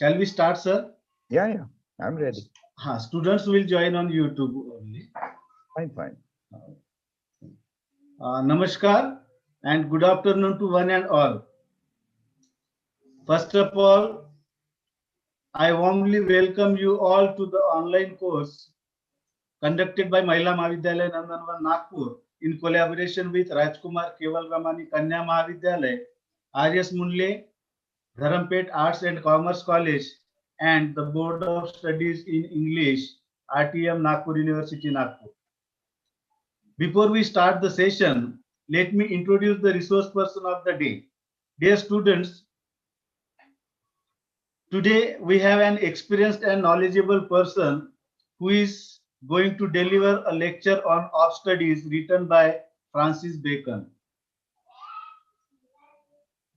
Shall we start, sir? Yeah, I'm ready. Students will join on YouTube only. Fine. Namaskar and good afternoon to one and all. First of all, I warmly welcome you all to the online course conducted by Mahila Mahavidyalaya Nandanvan Nagpur in collaboration with Rajkumar Keval Ramani Kanya Mahavidyalaya, R.S. Munle, Dharampet Arts and Commerce College, and the Board of Studies in English, RTM Nagpur University, Nagpur. Before we start the session, let me introduce the resource person of the day. Dear students, today we have an experienced and knowledgeable person who is going to deliver a lecture on Of Studies written by Francis Bacon.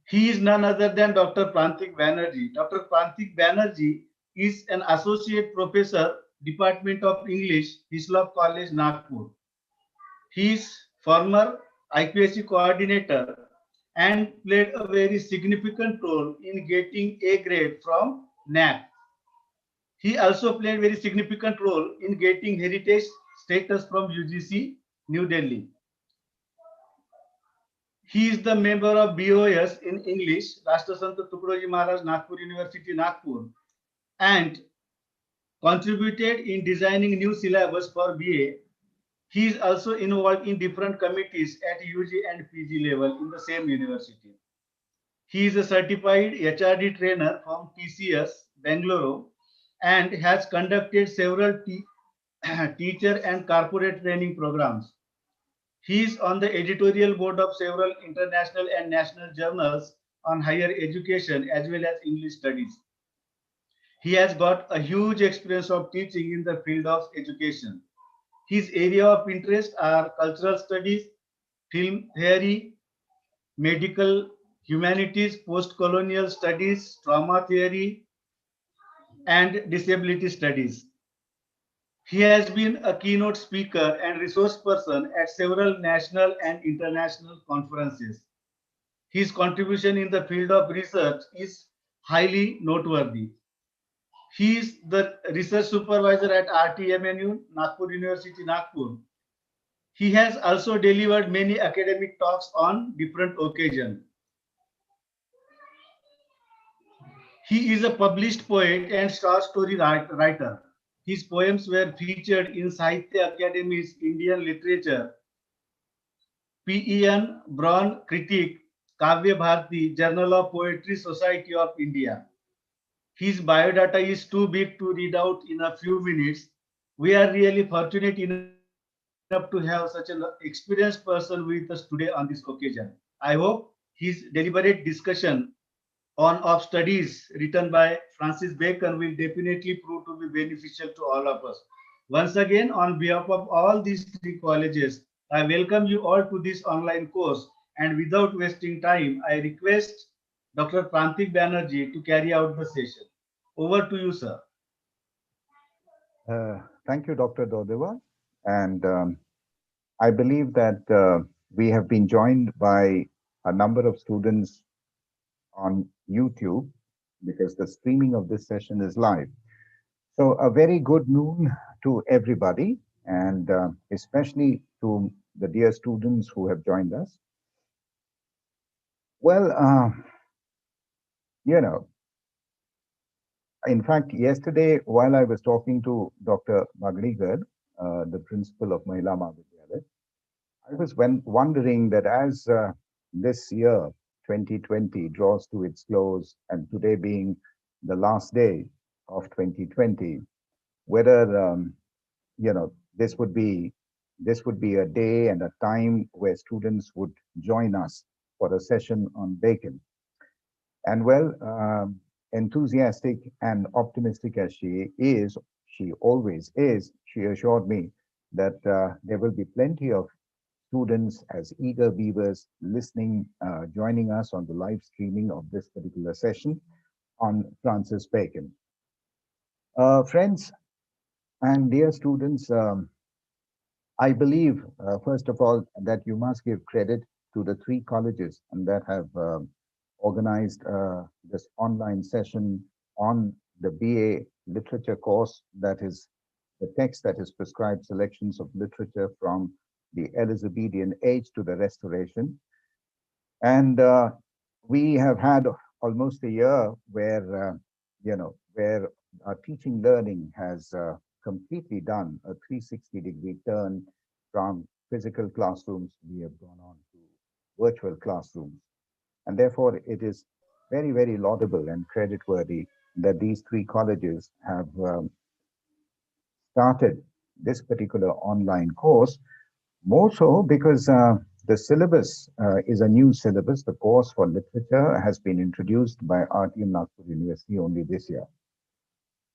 He is none other than Dr. Prantik Banerjee. Dr. Prantik Banerjee is an associate professor, Department of English, Hislop College, Nagpur. He is former IPSC coordinator and played a very significant role in getting A grade from NAC. He also played very significant role in getting heritage status from UGC, New Delhi. He is the member of BOS in English, Rashtrasant Tukroji Maharaj, Nagpur University, Nagpur, and contributed in designing new syllabus for BA. He is also involved in different committees at UG and PG level in the same university. He is a certified HRD trainer from TCS, Bangalore, and has conducted several teacher and corporate training programs. He is on the editorial board of several international and national journals on higher education as well as English studies. He has got a huge experience of teaching in the field of education. His area of interest are cultural studies, film theory, medical humanities, post-colonial studies, trauma theory, and disability studies. He has been a keynote speaker and resource person at several national and international conferences. His contribution in the field of research is highly noteworthy. He is the research supervisor at RTMNU, Nagpur University, Nagpur. He has also delivered many academic talks on different occasions. He is a published poet and short story writer. His poems were featured in Sahitya Academy's Indian Literature, PEN Braun Critic, Kavya Bharati, Journal of Poetry Society of India. His biodata is too big to read out in a few minutes. We are really fortunate enough to have such an experienced person with us today on this occasion. I hope his deliberate discussion on of studies written by Francis Bacon will definitely prove to be beneficial to all of us. Once again, on behalf of all these three colleges, I welcome you all to this online course, and without wasting time, I request Dr. Prantik Banerjee to carry out the session. Over to you, sir. Thank you, Dr. Dodeva. And I believe that we have been joined by a number of students on YouTube because the streaming of this session is live. So a very good noon to everybody, and especially to the dear students who have joined us. Well, you know, in fact, yesterday, while I was talking to Dr. Magdigar, the principal of Mahila Mahavidyalaya, I was wondering that as this year, 2020, draws to its close, and today being the last day of 2020, whether this would be a day and a time where students would join us for a session on Bacon. And well, enthusiastic and optimistic as she always is, she assured me that there will be plenty of students as eager beavers listening, joining us on the live streaming of this particular session on Francis Bacon. Friends and dear students, I believe, first of all, that you must give credit to the three colleges that have organized this online session on the BA literature course, that is the text that is prescribed selections of literature from the Elizabethan age to the Restoration. And we have had almost a year where our teaching learning has completely done a 360-degree turn from physical classrooms. We have gone on to virtual classrooms. And therefore, it is very, very laudable and creditworthy that these three colleges have started this particular online course, more so because the syllabus is a new syllabus. The course for literature has been introduced by RTM Nagpur University only this year.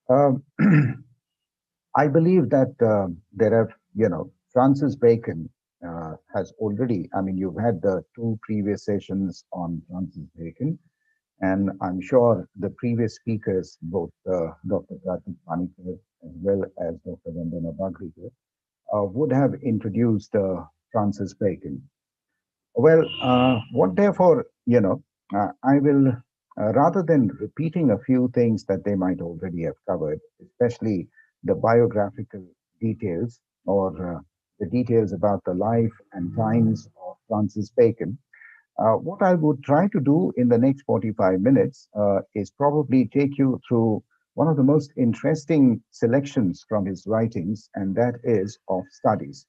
Um, I believe that there have, Francis Bacon has already, I mean, you've had the two previous sessions on Francis Bacon, and I'm sure the previous speakers, both Dr. Karthik Panikkar as well as Dr. Vandana Bagrigar, would have introduced Francis Bacon. Well, what therefore, I will, rather than repeating a few things that they might already have covered, especially the biographical details or the details about the life and times of Francis Bacon, what I would try to do in the next 45 minutes is probably take you through one of the most interesting selections from his writings, and that is of studies.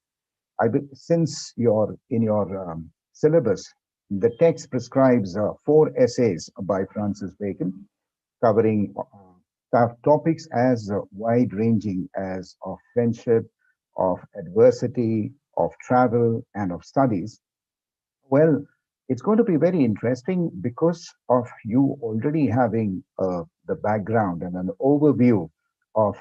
Since you're in your syllabus, the text prescribes four essays by Francis Bacon covering topics as wide-ranging as of friendship, of adversity, of travel, and of studies. Well, it's going to be very interesting because of you already having the background and an overview of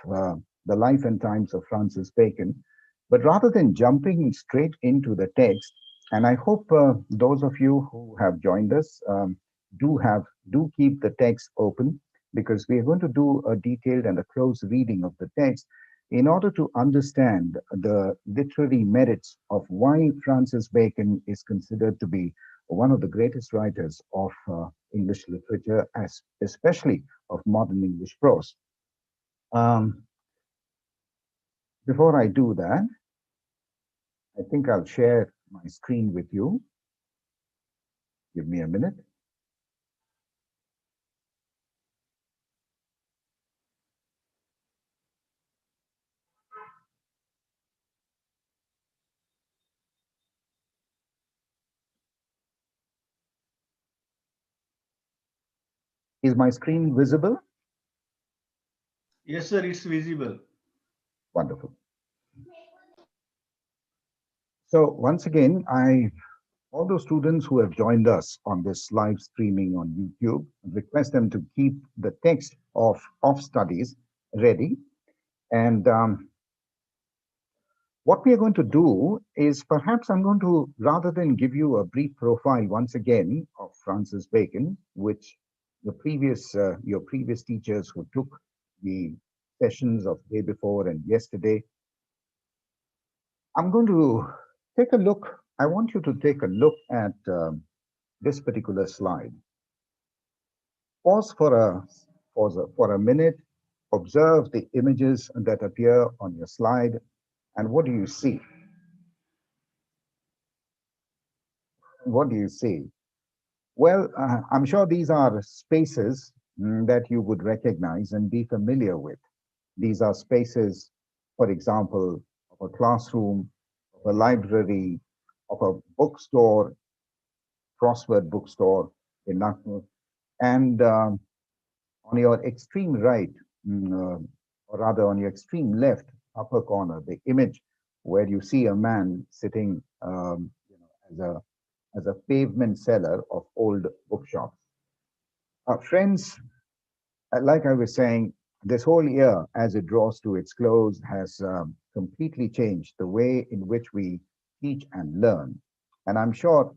the life and times of Francis Bacon. But rather than jumping straight into the text, and I hope those of you who have joined us do keep the text open because we are going to do a detailed and a close reading of the text in order to understand the literary merits of why Francis Bacon is considered to be one of the greatest writers of English literature, as especially of modern English prose. Um, Before I do that, I think I'll share my screen with you. Give me a minute. Is my screen visible? Yes, sir, it's visible. Wonderful. So once again, all those students who have joined us on this live streaming on YouTube, request them to keep the text of studies ready. And what we are going to do is perhaps I'm going to, rather than give you a brief profile once again of Francis Bacon, which your previous teachers who took the sessions of day before and yesterday, I'm going to take a look. I want you to take a look at this particular slide. Pause for a minute, observe the images that appear on your slide, and what do you see? What do you see? Well, I'm sure these are spaces that you would recognize and be familiar with. These are spaces, for example, of a classroom, of a library, of a bookstore, crossword bookstore in Nagpur, and on your extreme right, or rather on your extreme left upper corner, the image where you see a man sitting as a pavement seller of old bookshops. Friends, like I was saying, this whole year, as it draws to its close, has completely changed the way in which we teach and learn. And I'm sure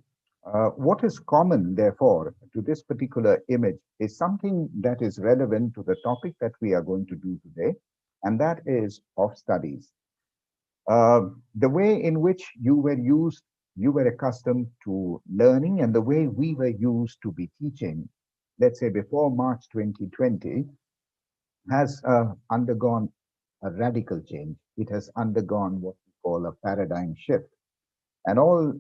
what is common, therefore, to this particular image is something that is relevant to the topic that we are going to do today, and that is of studies. The way in which you were accustomed to learning, and the way we were used to be teaching, let's say before March 2020, has undergone a radical change. It has undergone what we call a paradigm shift. And all,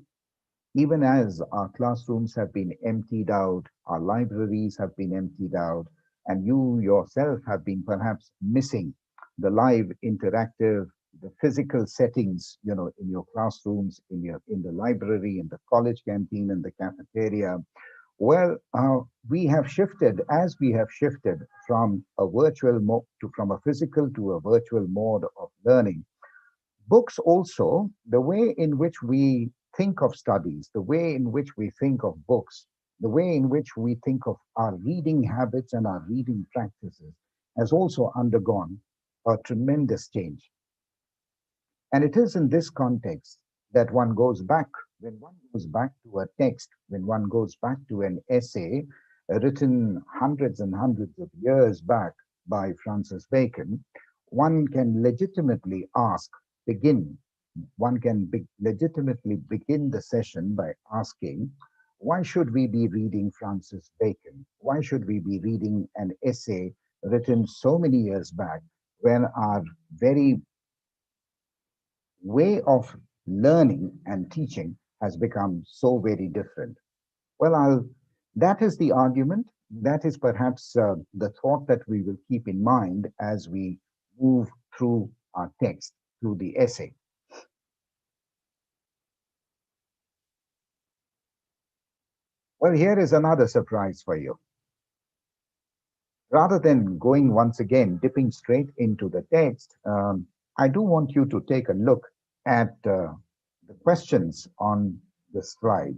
even as our classrooms have been emptied out, our libraries have been emptied out, and you yourself have been perhaps missing the live interactive, the physical settings, in your classrooms, in the library, in the college canteen, in the cafeteria. Well, we have shifted, as we have shifted from a virtual mode to from a physical to a virtual mode of learning. Books also, the way in which we think of studies, the way in which we think of books, the way in which we think of our reading habits and our reading practices has also undergone a tremendous change. And it is in this context that one goes back, when one goes back to a text, when one goes back to an essay written hundreds and hundreds of years back by Francis Bacon, one can legitimately begin, one can legitimately begin the session by asking, why should we be reading Francis Bacon? Why should we be reading an essay written so many years back when our very way of learning and teaching has become so very different? Well, that is the argument. That is perhaps the thought that we will keep in mind as we move through our text, through the essay. Well, here is another surprise for you. Rather than going once again, dipping straight into the text, I do want you to take a look at the questions on the slide.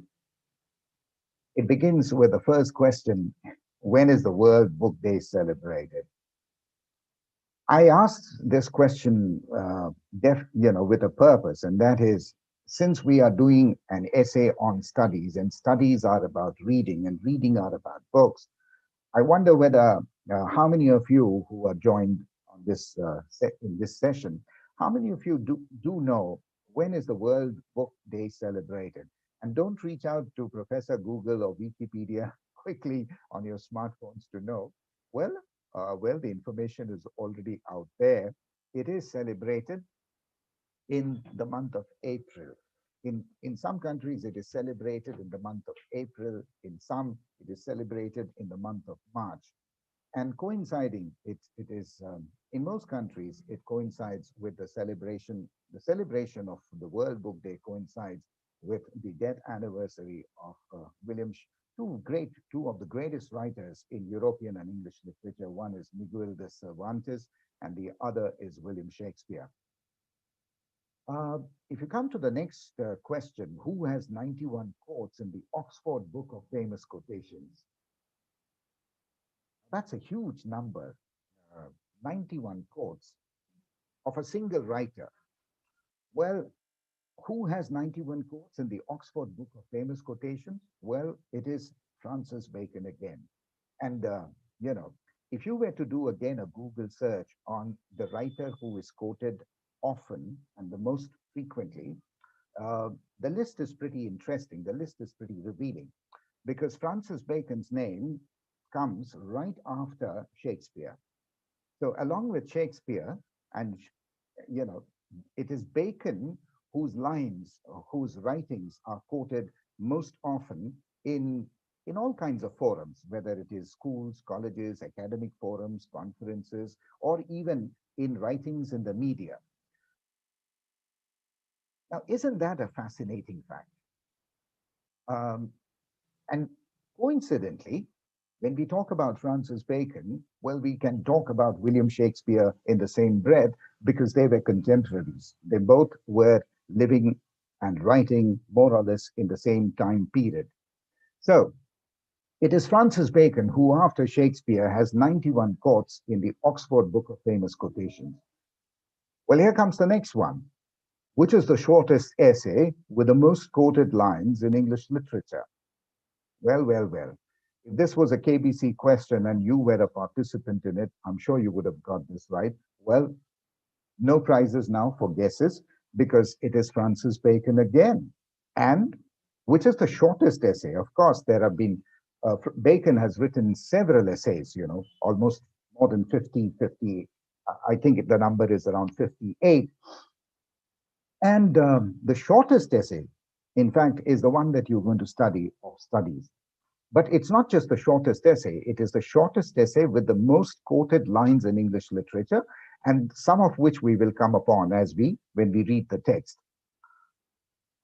It begins with the first question: when is the World Book Day celebrated? I asked this question, with a purpose, and that is, since we are doing an essay on studies, and studies are about reading, and reading are about books, I wonder whether how many of you who are joined on in this session, how many of you do know when is the World Book Day celebrated? And don't reach out to Professor Google or Wikipedia quickly on your smartphones to know. Well, the information is already out there. It is celebrated in the month of April. In some countries, it is celebrated in the month of April. In some, it is celebrated in the month of March. And coinciding, it is in most countries, it coincides with the celebration of the World Book Day coincides with the death anniversary of two of the greatest writers in European and English literature. One is Miguel de Cervantes, and the other is William Shakespeare. If you come to the next question, who has 91 quotes in the Oxford Book of Famous Quotations? That's a huge number, uh, 91 quotes of a single writer. Well, who has 91 quotes in the Oxford Book of Famous Quotations? Well, it is Francis Bacon again. And, if you were to do again a Google search on the writer who is quoted often and the most frequently, the list is pretty interesting. The list is pretty revealing because Francis Bacon's name comes right after Shakespeare. So, along with Shakespeare, and you know, it is Bacon whose lines, whose writings are quoted most often in in all kinds of forums, whether it is schools, colleges, academic forums, conferences, or even in writings in the media. Now, isn't that a fascinating fact? Um, and coincidentally, when we talk about Francis Bacon, well, we can talk about William Shakespeare in the same breath because they were contemporaries. They both were living and writing more or less in the same time period. So it is Francis Bacon who, after Shakespeare, has 91 quotes in the Oxford Book of Famous Quotations. Well, here comes the next one. Which is the shortest essay with the most quoted lines in English literature? Well, well, well. If this was a KBC question and you were a participant in it, I'm sure you would have got this right. Well, no prizes now for guesses because it is Francis Bacon again. And which is the shortest essay? Of course, there have been, Bacon has written several essays, almost more than 50. I think the number is around 58. And the shortest essay, in fact, is the one that you're going to study of studies. But it's not just the shortest essay, it is the shortest essay with the most quoted lines in English literature, and some of which we will come upon when we read the text.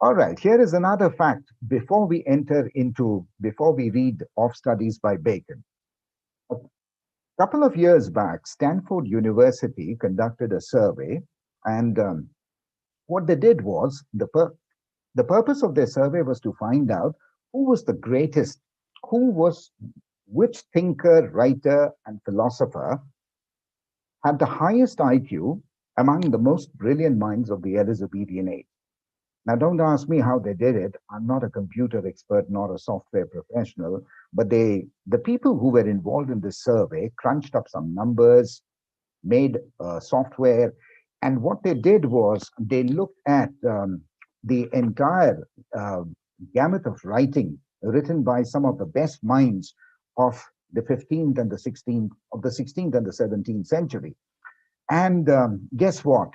All right, here is another fact before we read Of Studies by Bacon. A couple of years back, Stanford University conducted a survey, and what they did was the purpose of their survey was to find out who was the greatest, who was which thinker, writer, and philosopher had the highest IQ among the most brilliant minds of the Elizabethan age. Now, don't ask me how they did it. I'm not a computer expert nor a software professional, but the people who were involved in this survey crunched up some numbers, made software, and what they did was they looked at the entire uh, gamut of writing written by some of the best minds of the 15th and the 16th, of the 16th and the 17th century. And guess what?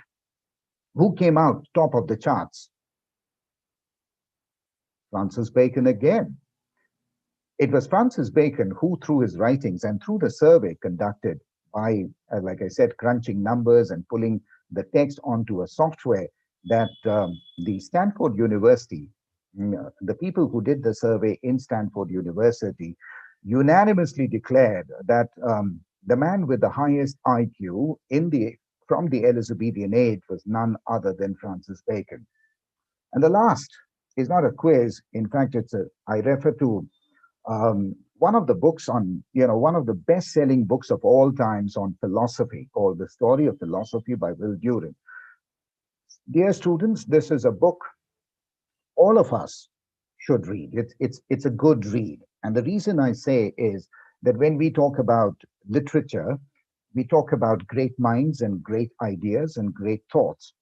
Who came out top of the charts? Francis Bacon again. It was Francis Bacon who, through his writings and through the survey conducted by, like I said, crunching numbers and pulling the text onto a software, that the Stanford University, the people who did the survey in Stanford University, unanimously declared that the man with the highest IQ from the Elizabethan age was none other than Francis Bacon. And the last is not a quiz. In fact, I refer to one of the books one of the best-selling books of all times on philosophy, called The Story of Philosophy by Will Durant. Dear students, this is a book all of us should read. It's a good read. And the reason I say is that when we talk about literature, we talk about great minds and great ideas and great thoughts.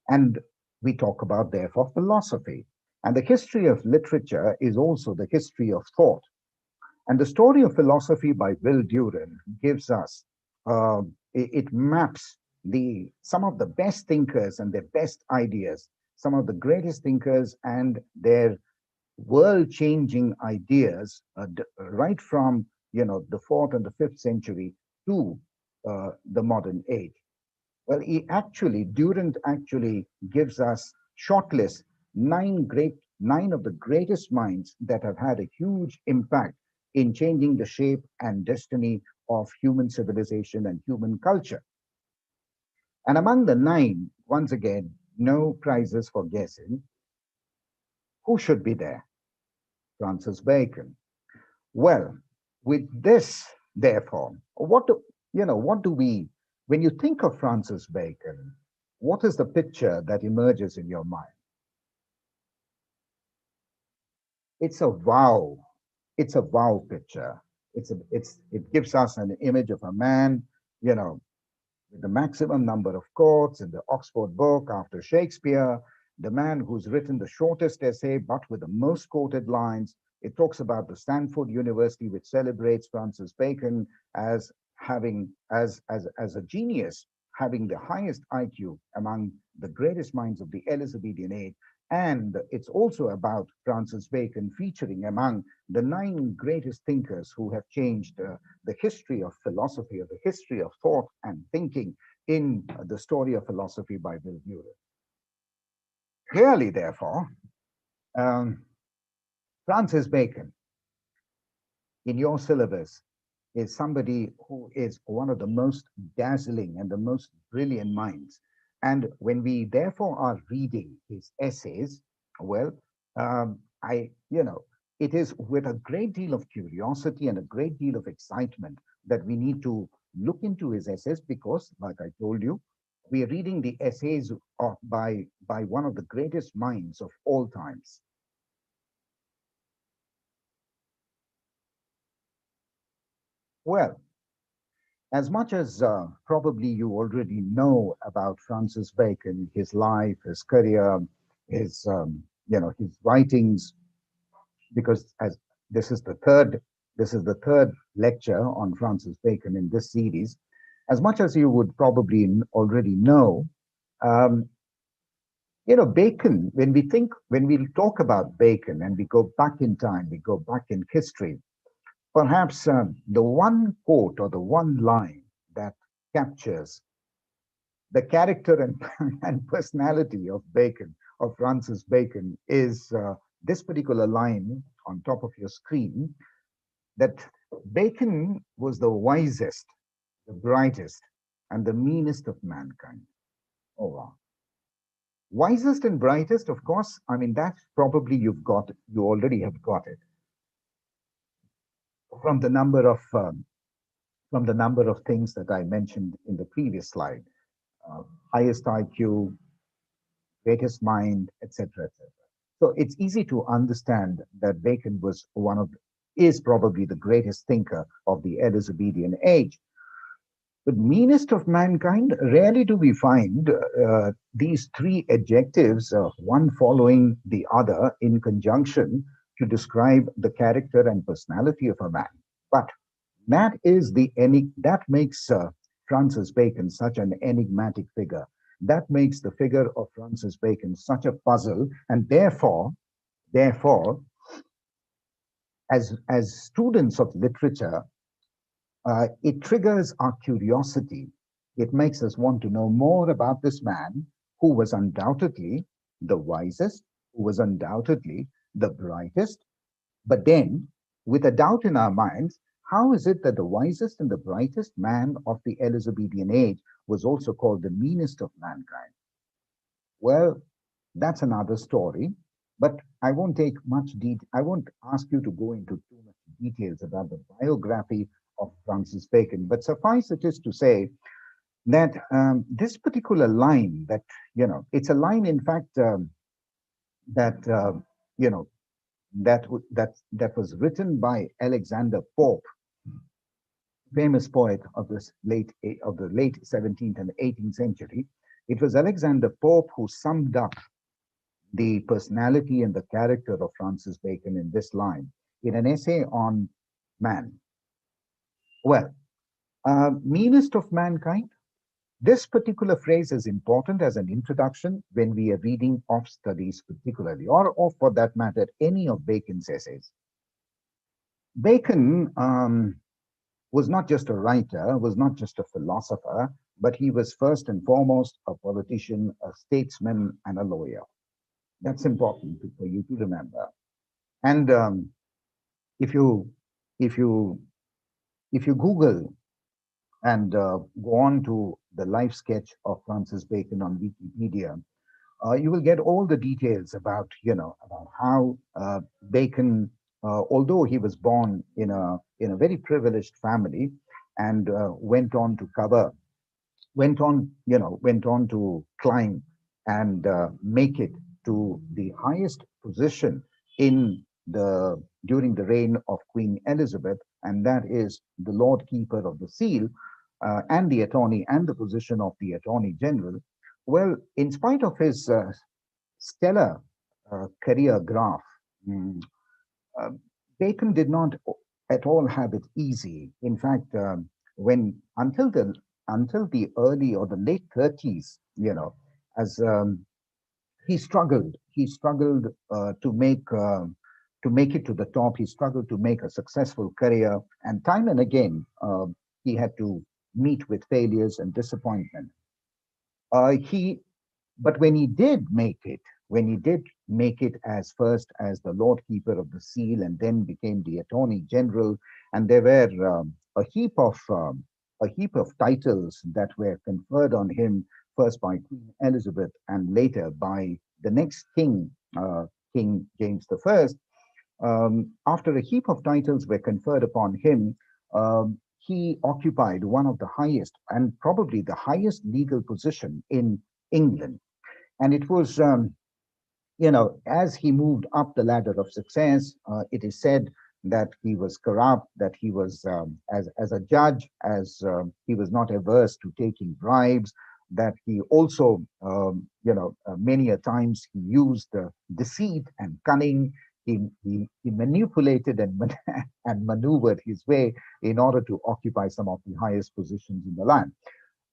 And we talk about, therefore, philosophy. And the history of literature is also the history of thought. And the Story of Philosophy by Will Durant gives us, it maps some of the best thinkers and their best ideas, some of the greatest thinkers and their world-changing ideas, right from the fourth and the fifth century to the modern age. Well, Durant actually gives us shortlist nine of the greatest minds that have had a huge impact in changing the shape and destiny of human civilization and human culture. And among the nine, once again, no prizes for guessing, who should be there? Francis Bacon. Well, with this, therefore, what do we, when you think of Francis Bacon, what is the picture that emerges in your mind? It's a wow. It's a wow picture. It gives us an image of a man, you know, with the maximum number of quotes in the Oxford book after Shakespeare, the man who's written the shortest essay but with the most quoted lines. It talks about the Stanford University, which celebrates Francis Bacon as having, as a genius, having the highest IQ among the greatest minds of the Elizabethan age. And it's also about Francis Bacon featuring among the nine greatest thinkers who have changed the history of philosophy, or the history of thought and thinking, in The Story of Philosophy by Will Durant. Clearly, therefore, um, Francis Bacon in your syllabus is somebody who is one of the most dazzling and the most brilliant minds. And when we therefore are reading his essays, well, it is with a great deal of curiosity and a great deal of excitement that we need to look into his essays, because, like I told you, we are reading the essays by one of the greatest minds of all times. Well, as much as probably you already know about Francis Bacon, his life, his career, his writings, because this is the third lecture on Francis Bacon in this series. As much as you would probably already know, um, Bacon, when we talk about Bacon and we go back in time, we go back in history, perhaps the one quote or the one line that captures the character and, and personality of Bacon, of Francis Bacon, is this particular line on top of your screen, that Bacon was the wisest, the brightest, and the meanest of mankind. Oh, wow. Wisest and brightest, of course, I mean, that probably you already have got it from the number of things that I mentioned in the previous slide. Uh, Highest IQ, greatest mind, etc., etc. So it's easy to understand that Bacon is probably the greatest thinker of the Elizabethan age. But meanest of mankind, rarely do we find these three adjectives, one following the other in conjunction, to describe the character and personality of a man. But that makes Francis Bacon such an enigmatic figure. That makes the figure of Francis Bacon such a puzzle, and therefore, as students of literature, it triggers our curiosity. It makes us want to know more about this man who was undoubtedly the wisest, who was undoubtedly the brightest. But then, with a doubt in our minds, how is it that the wisest and the brightest man of the Elizabethan age was also called the meanest of mankind? Well, that's another story. But I won't ask you to go into too much details about the biography of Francis Bacon. But suffice it is to say that this particular line, it's a line, in fact, that you know that was written by Alexander Pope, famous poet of the late 17th and 18th century. It was Alexander Pope who summed up the personality and the character of Francis Bacon in this line in an essay on man. Well, meanest of mankind. This particular phrase is important as an introduction when we are reading of studies, particularly, or for that matter, any of Bacon's essays. Bacon was not just a writer, was not just a philosopher, but he was first and foremost a politician, a statesman, and a lawyer. That's important for you to remember. And if you if you if you Google and go on to the life sketch of Francis Bacon on Wikipedia, you will get all the details about about how Bacon, although he was born in a very privileged family, and went on to climb and make it to the highest position in the during the reign of Queen Elizabeth, and that is the Lord Keeper of the Seal, and the attorney and the position of the Attorney General. Well, in spite of his stellar career graph, mm, uh, Bacon did not at all have it easy. In fact, when until the early or the late 30s, as he struggled. He struggled to make it to the top. He struggled to make a successful career, and time and again, he had to meet with failures and disappointment. He But when he did make it as first as the Lord Keeper of the Seal, and then became the Attorney General, and there were a heap of titles that were conferred on him, first by Queen Elizabeth and later by the next king, King James I. After a heap of titles were conferred upon him, he occupied one of the highest and probably the highest legal position in England. And it was, as he moved up the ladder of success, it is said that he was corrupt, that he was, as a judge, as he was not averse to taking bribes, that he also, many a times he used deceit and cunning. He manipulated and, and maneuvered his way in order to occupy some of the highest positions in the land.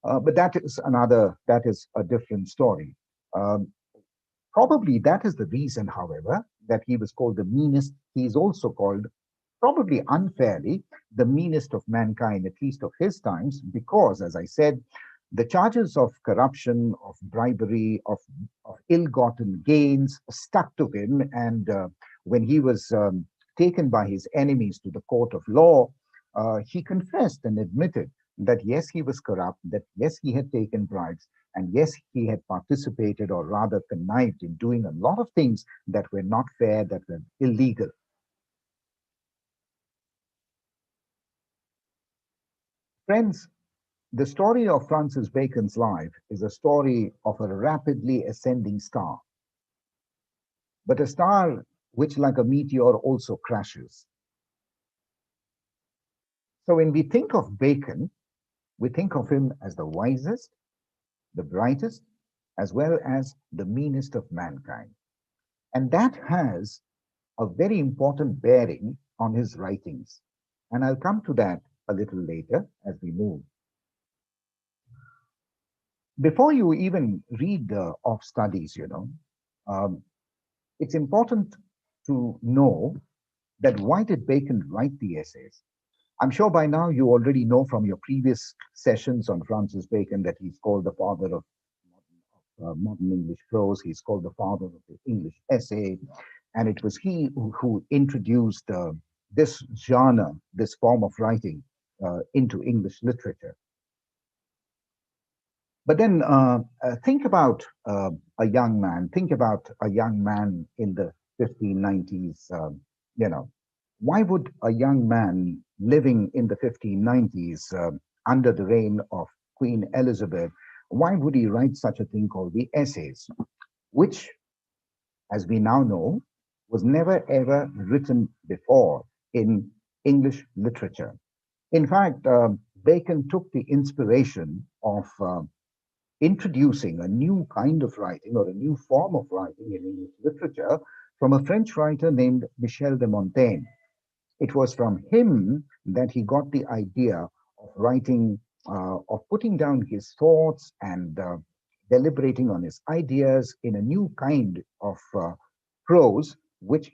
But that is a different story. Um, Probably that is the reason, however, that he was called the meanest. He is also called, probably unfairly, the meanest of mankind, at least of his times, because, as I said, the charges of corruption, of bribery, of ill-gotten gains stuck to him. And when he was taken by his enemies to the court of law, he confessed and admitted that yes, he was corrupt, that yes, he had taken bribes, and yes, he had participated or rather connived in doing a lot of things that were not fair, that were illegal. Friends, the story of Francis Bacon's life is a story of a rapidly ascending star, but a star which, like a meteor, also crashes. So when we think of Bacon, we think of him as the wisest, the brightest, as well as the meanest of mankind. And that has a very important bearing on his writings. And I'll come to that a little later as we move. Before you even read the off studies, um, it's important to know that why did Bacon write the essays? I'm sure by now you already know from your previous sessions on Francis Bacon that he's called the father of modern English prose. He's called the father of the English essay. And it was he who introduced this genre, this form of writing into English literature. But then think about a young man, think about a young man in the 1590s. You know, why would a young man living in the 1590s under the reign of Queen Elizabeth, why would he write such a thing called the essays, which, as we now know, was never ever written before in English literature? In fact, Bacon took the inspiration of introducing a new kind of writing or a new form of writing in English literature from a French writer named Michel de Montaigne. It was from him that he got the idea of writing, of putting down his thoughts and deliberating on his ideas in a new kind of prose, which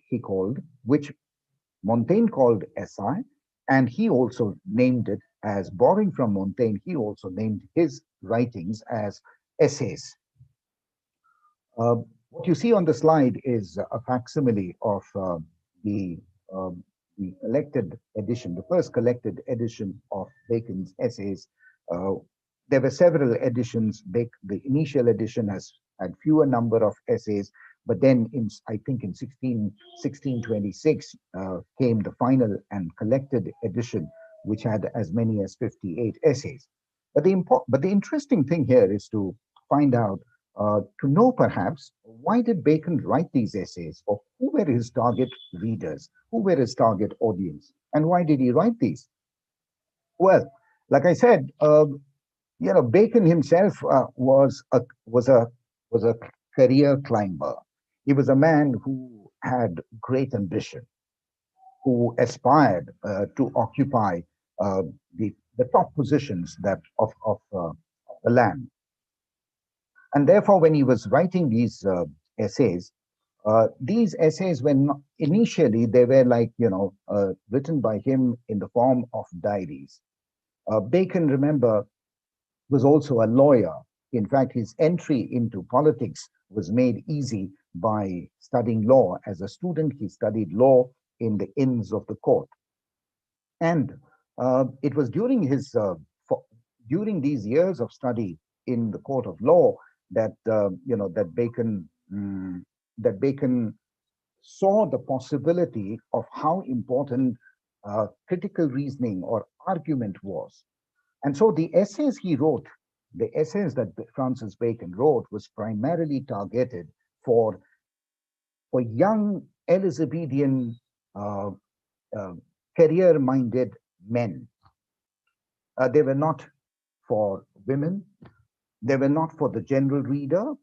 Montaigne called essai, and he also named it as, borrowing from Montaigne, he also named his writings as essays. Uh, what you see on the slide is a facsimile of the, um, the collected edition, the first collected edition of Bacon's essays. Uh, there were several editions. The initial edition has had fewer number of essays, but then I think in 1626 came the final and collected edition, which had as many as 58 essays. But the interesting thing here is to find out, to know perhaps, why did Bacon write these essays, or who were his target readers, who were his target audience, and why did he write these? Well, like I said, Bacon himself was a career climber. He was a man who had great ambition, who aspired to occupy uh, the top positions of the land. And therefore, when he was writing essays, these essays were not, initially they were like written by him in the form of diaries. Bacon, remember, was also a lawyer. In fact, his entry into politics was made easy by studying law. As a student, he studied law in the inns of the court. And it was during these years of study in the court of law that that Bacon saw the possibility of how important critical reasoning or argument was. And so the essays that Francis Bacon wrote, was primarily targeted for young Elizabethan uh, uh, career-minded men. They were not for women. They were not for the general reader.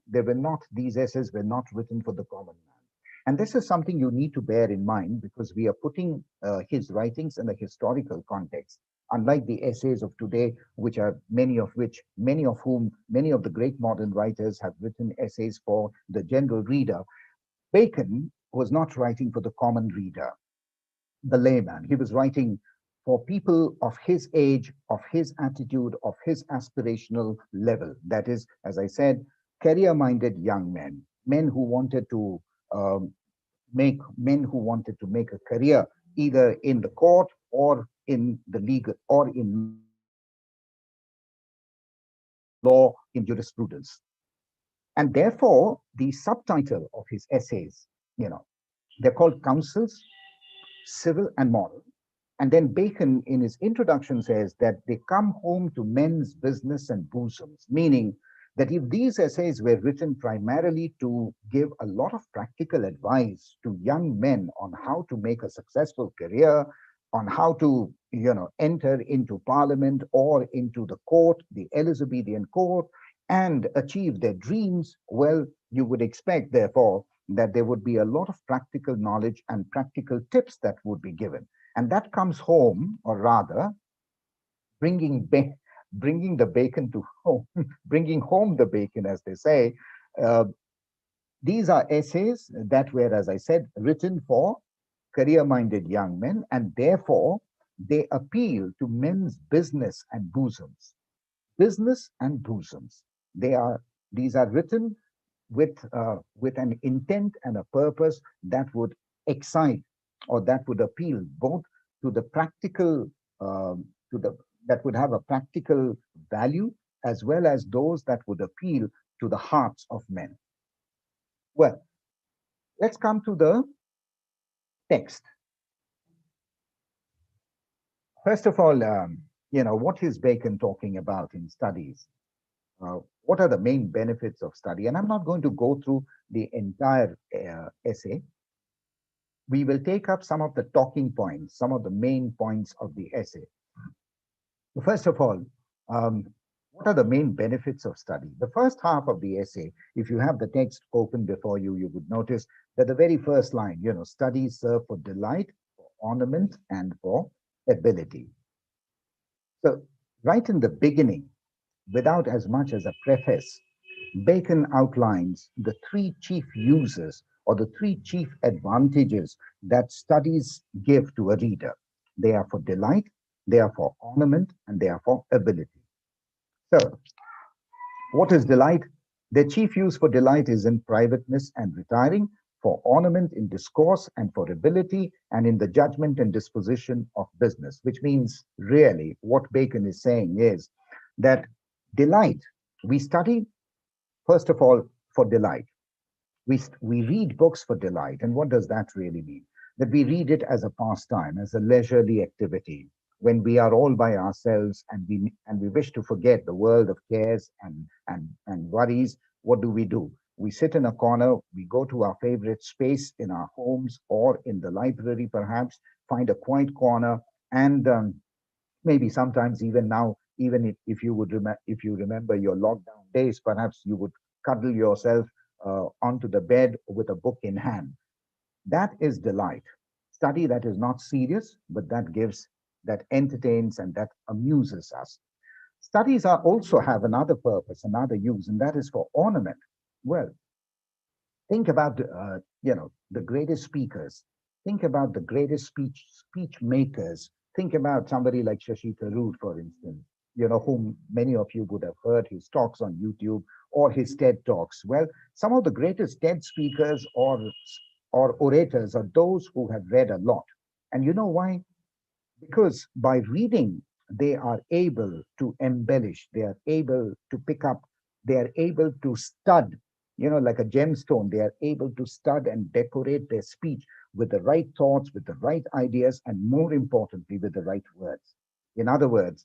These essays were not written for the common man. And this is something you need to bear in mind because we are putting his writings in a historical context. Unlike the essays of today, which are many of whom, many of the great modern writers have written essays for the general reader, Bacon was not writing for the common reader, the layman. He was writing for people of his age, of his attitude, of his aspirational level. That is, as I said, career minded young men, men who wanted to um, make a career either in the court or in the legal or in law, in jurisprudence. And therefore, the subtitle of his essays, they're called Counsels, Civil and Moral. And then Bacon, in his introduction, says that they come home to men's business and bosoms, meaning that if these essays were written primarily to give a lot of practical advice to young men on how to make a successful career, on how to, enter into parliament or into the court, the Elizabethan court, and achieve their dreams, well, you would expect, therefore, that there would be a lot of practical knowledge and practical tips that would be given. And that comes home, or rather, bringing bringing the bacon to home, bringing home the bacon, as they say. Uh, these are essays that were, as I said, written for career-minded young men, and therefore they appeal to men's business and bosoms. Business and bosoms. They are these are written with an intent and a purpose that would excite or that would appeal both to the practical to the that would have a practical value as well as those that would appeal to the hearts of men. Well, let's come to the text. First of all, what is Bacon talking about in studies? What are the main benefits of study? And I'm not going to go through the entire essay. We will take up some of the talking points, some of the main points of the essay. First of all, um, what are the main benefits of study? The first half of the essay, if you have the text open before you, you would notice that the very first line, studies serve for delight, for ornament, and for ability. So, right in the beginning, without as much as a preface, Bacon outlines the three chief uses or the three chief advantages that studies give to a reader. They are for delight, they are for ornament, and they are for ability. So, what is delight? Their chief use for delight is in privateness and retiring, for ornament in discourse, and for ability and in the judgment and disposition of business, which means really what Bacon is saying is that delight, we study first of all for delight. We read books for delight. And what does that really mean? That we read it as a pastime, as a leisurely activity. When we are all by ourselves and we wish to forget the world of cares and worries, what do? We sit in a corner, we go to our favorite space in our homes or in the library, perhaps, find a quiet corner, and maybe sometimes even now, even if you if you remember your lockdown days, perhaps you would cuddle yourself onto the bed with a book in hand. That is delight. Study that is not serious, but that entertains and that amuses us. Studies are also have another purpose, another use, and that is for ornament. Well, think about the greatest speakers. Think about the greatest speech makers. Think about somebody like Shashi Tharoor, for instance. Whom many of you would have heard his talks on YouTube or his TED talks. Well, some of the greatest TED speakers or orators are those who have read a lot. And you know why? Because by reading, they are able to embellish, they are able to pick up, they are able to stud, like a gemstone, they are able to stud and decorate their speech with the right thoughts, with the right ideas, and more importantly, with the right words. In other words,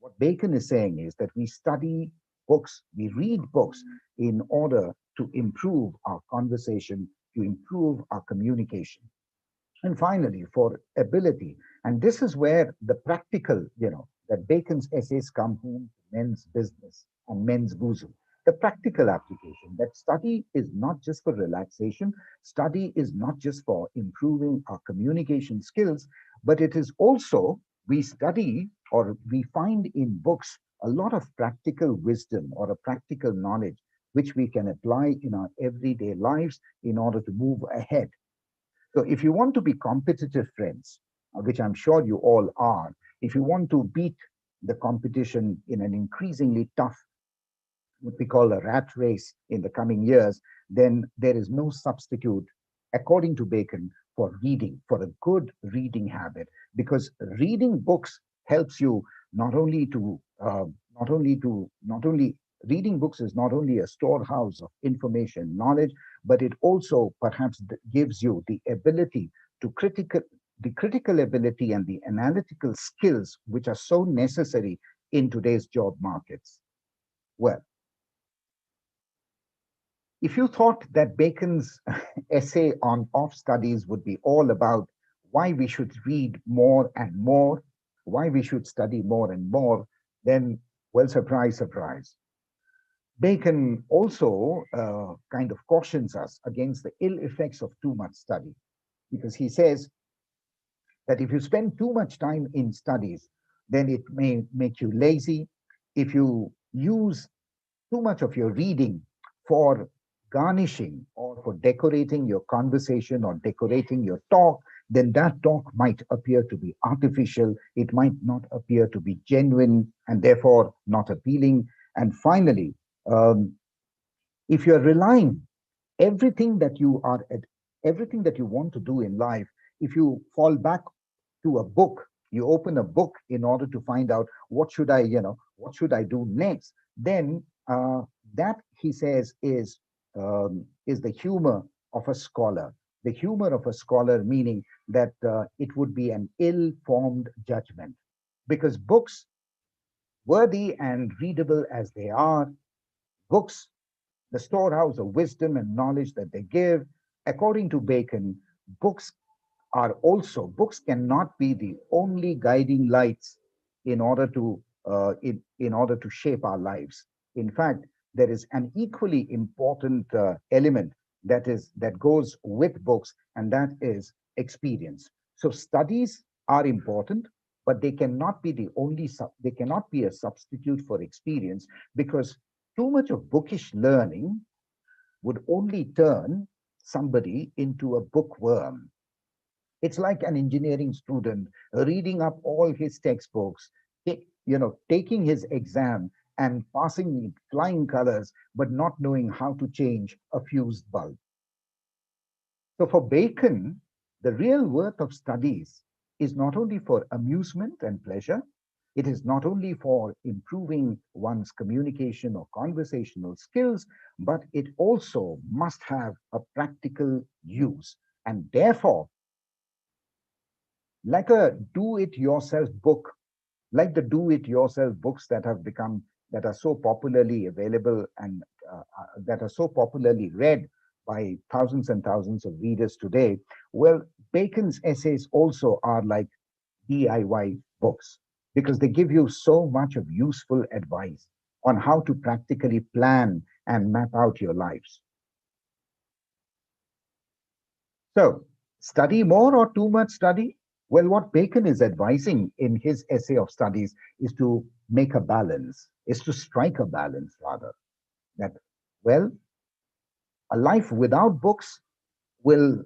what Bacon is saying is that we study books, we read books in order to improve our conversation, to improve our communication. And finally, for ability, and this is where the practical, that Bacon's essays come home to men's business and men's bosom. the practical application, that study is not just for relaxation, study is not just for improving our communication skills, but it is also, we study or we find in books a lot of practical wisdom or a practical knowledge which we can apply in our everyday lives in order to move ahead. So if you want to be competitive, friends, which I'm sure you all are, if you want to beat the competition in an increasingly tough, what we call a rat race in the coming years, then there is no substitute, according to Bacon, for reading, for a good reading habit, because reading books helps you not only to, not only reading books is not only a storehouse of information, knowledge, but it also perhaps gives you the ability to the critical ability and the analytical skills which are so necessary in today's job markets. Well, if you thought that Bacon's essay on off studies would be all about why we should read more and more, why we should study more and more, then, well, surprise, surprise. Bacon also kind of cautions us against the ill effects of too much study, because he says that if you spend too much time in studies, then it may make you lazy. If you use too much of your reading for garnishing or for decorating your conversation or decorating your talk, then that talk might appear to be artificial. It might not appear to be genuine and therefore not appealing. And finally, um, if you're relying everything that you are at, everything that you want to do in life, if you fall back to a book, you open a book in order to find out what should I, what should I do next, then that, he says, is the humor of a scholar. The humor of a scholar, meaning that it would be an ill-formed judgment, because books, worthy and readable as they are, books, the storehouse of wisdom and knowledge that they give, according to Bacon, books books cannot be the only guiding lights in order to in order to shape our lives. In fact, there is an equally important element that goes with books, and that is experience. So studies are important, but they cannot be the only they cannot be a substitute for experience, because too much of bookish learning would only turn somebody into a bookworm. It's like an engineering student reading up all his textbooks, taking his exam and passing with flying colors, but not knowing how to change a fused bulb. So for Bacon, the real worth of studies is not only for amusement and pleasure, it is not only for improving one's communication or conversational skills, but it also must have a practical use. And therefore, like a do-it-yourself book, like the do-it-yourself books that have become, that are so popularly available and that are so popularly read by thousands and thousands of readers today, well, Bacon's essays also are like DIY books, because they give you so much of useful advice on how to practically plan and map out your lives. So, study more or too much study? Well, what Bacon is advising in his essay of studies is to make a balance, is to strike a balance rather. That, well, a life without books will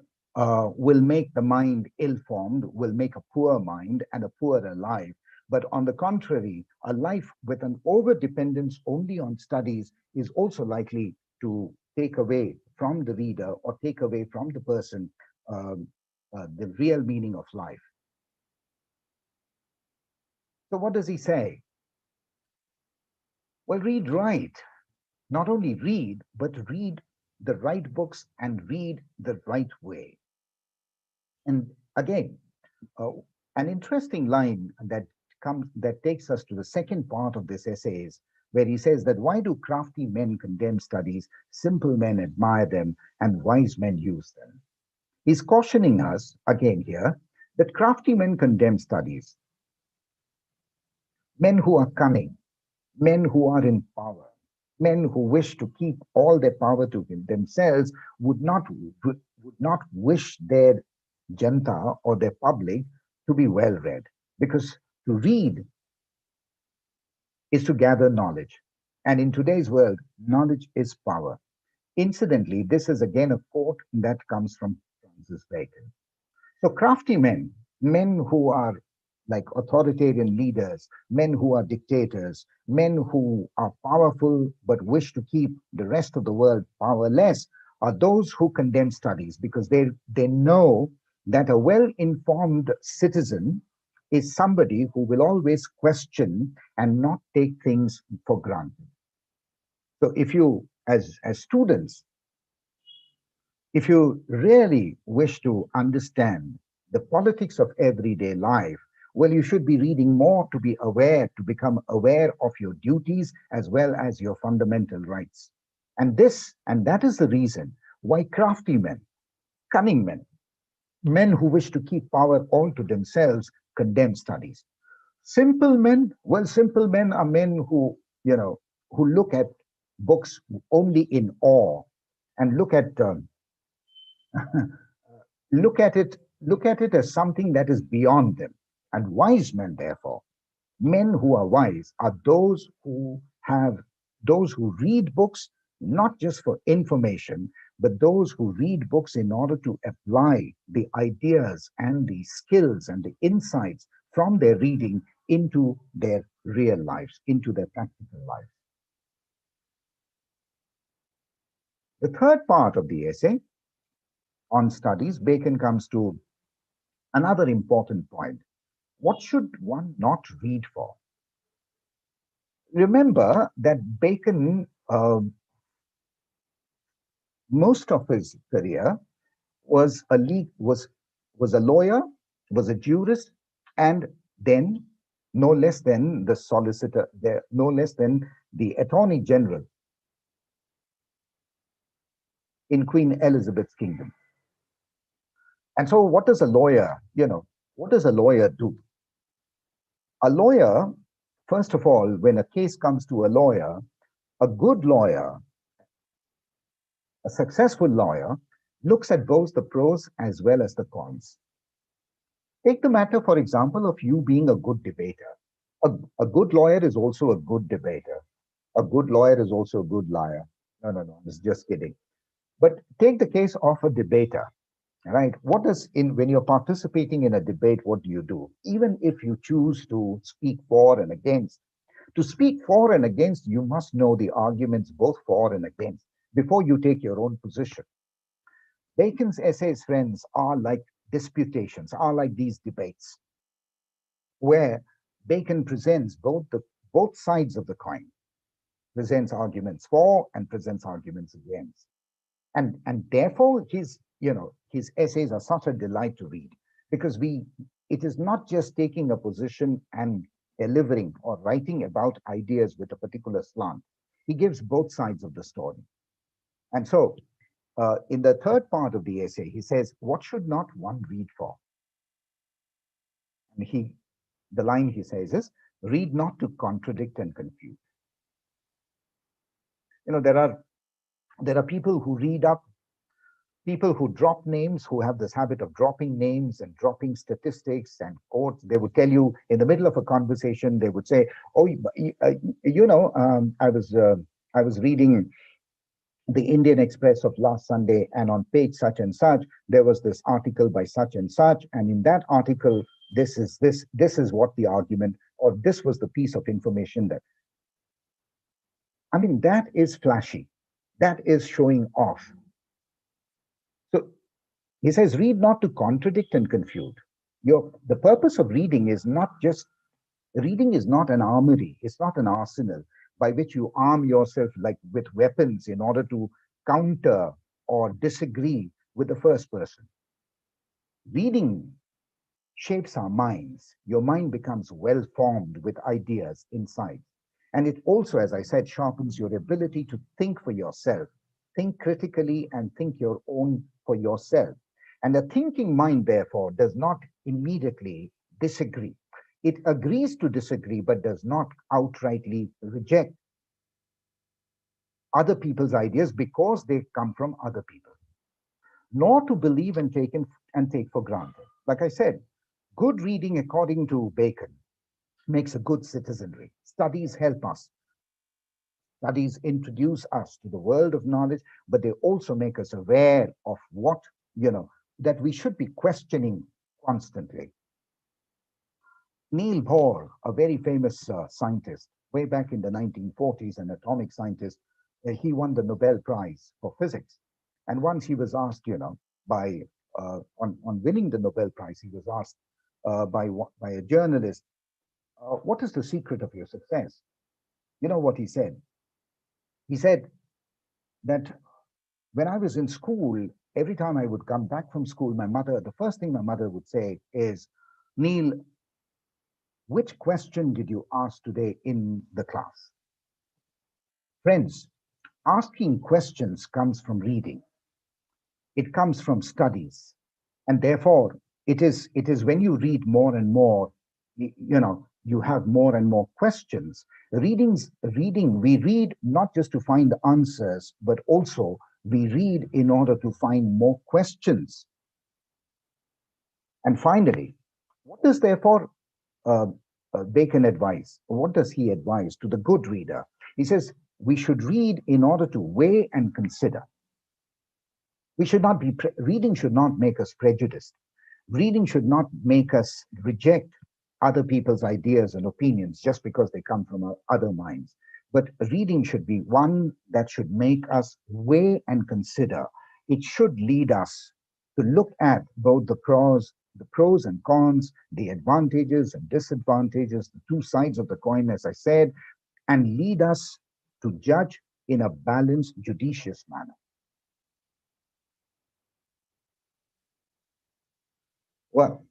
make the mind ill-formed, will make a poor mind and a poorer life. But on the contrary, a life with an over-dependence only on studies is also likely to take away from the reader or take away from the person the real meaning of life. So what does he say? Well, read right. Not only read, but read the right books and read the right way. And again, uh, an interesting line that takes us to the second part of this essay is where he says that why do crafty men condemn studies, simple men admire them, and wise men use them? He's cautioning us again here that crafty men condemn studies, men who are cunning, men who are in power, Men who wish to keep all their power to themselves would not wish their janta or their public to be well read, because to read is to gather knowledge. And in today's world, knowledge is power. Incidentally, this is again a quote that comes from Francis Bacon. So crafty men, men who are like authoritarian leaders, men who are dictators, men who are powerful but wish to keep the rest of the world powerless, are those who condemn studies, because they know that a well-informed citizen is somebody who will always question and not take things for granted. So if you, as students, if you really wish to understand the politics of everyday life, well, you should be reading more to be aware, to become aware of your duties as well as your fundamental rights. And that is the reason why crafty men, cunning men, men who wish to keep power all to themselves condemn studies. Simple men, well, simple men are men who look at books only in awe and look at it as something that is beyond them. And wise men, therefore, men who are wise, are those who read books not just for information, but those who read books in order to apply the ideas and the skills and the insights from their reading into their real lives, into their practical lives. The third part of the essay on studies, Bacon comes to another important point. What should one not read for? Remember that Bacon, most of his career, was a le- was a lawyer, was a jurist, and then no less than the solicitor, no less than the attorney general in Queen Elizabeth's kingdom. And so, what does a lawyer, what does a lawyer do? A lawyer, first of all, when a case comes to a lawyer, a good lawyer, a successful lawyer, looks at both the pros as well as the cons. Take the matter, for example, of you being a good debater. A good lawyer is also a good debater. A good lawyer is also a good liar. No, no, no, I was just kidding. But take the case of a debater, right? What does in when you're participating in a debate, what do you do? Even if you choose to speak for and against, to speak for and against, you must know the arguments both for and against before you take your own position. Bacon's essays, friends, are like disputations, are like these debates where Bacon presents both sides of the coin, presents arguments for and presents arguments against. And therefore his essays are such a delight to read, because we it is not just taking a position and delivering or writing about ideas with a particular slant. He gives both sides of the story. And so in the third part of the essay, he says, what should not one read for? And the line he says is, read not to contradict and confuse. You know, there are people who read up, people who drop names, who have this habit of dropping names and dropping statistics and quotes. They would tell you in the middle of a conversation, they would say, "Oh, I was reading the Indian Express of last Sunday, and on page such and such, there was this article by such and such, and in that article, this is what the argument, or this was the piece of information that." I mean, that is flashy. That is showing off. So he says, read not to contradict and confute. The purpose of reading is not an armory, it's not an arsenal by which you arm yourself like with weapons in order to counter or disagree with the first person. Reading shapes our minds. Your mind becomes well formed with ideas, insights. And it also, as I said, sharpens your ability to think for yourself, think critically and think your own for yourself. And a thinking mind, therefore, does not immediately disagree. It agrees to disagree, but does not outrightly reject. other people's ideas because they come from other people, nor to believe and take for granted. Like I said, good reading, according to Bacon, makes a good citizenry. Studies help us. Studies introduce us to the world of knowledge, but they also make us aware of what, that we should be questioning constantly. Niels Bohr, a very famous scientist, way back in the 1940s, an atomic scientist, he won the Nobel Prize for physics. And once he was asked, on winning the Nobel Prize, he was asked by a journalist, what is the secret of your success? You know what he said? He said that when I was in school, every time I would come back from school, the first thing my mother would say is, Neil, which question did you ask today in the class? Friends, asking questions comes from reading. It comes from studies. And therefore, it is when you read more and more, you have more and more questions. We read not just to find answers, but also we read in order to find more questions. And finally, what does therefore uh, Bacon advise? What does he advise to the good reader? He says, we should read in order to weigh and consider. We should not be, reading should not make us prejudiced. Reading should not make us reject other people's ideas and opinions just because they come from other minds. But reading should be one that should make us weigh and consider. It should lead us to look at both the pros and cons, the advantages and disadvantages, the two sides of the coin, as I said, and lead us to judge in a balanced, judicious manner. Well,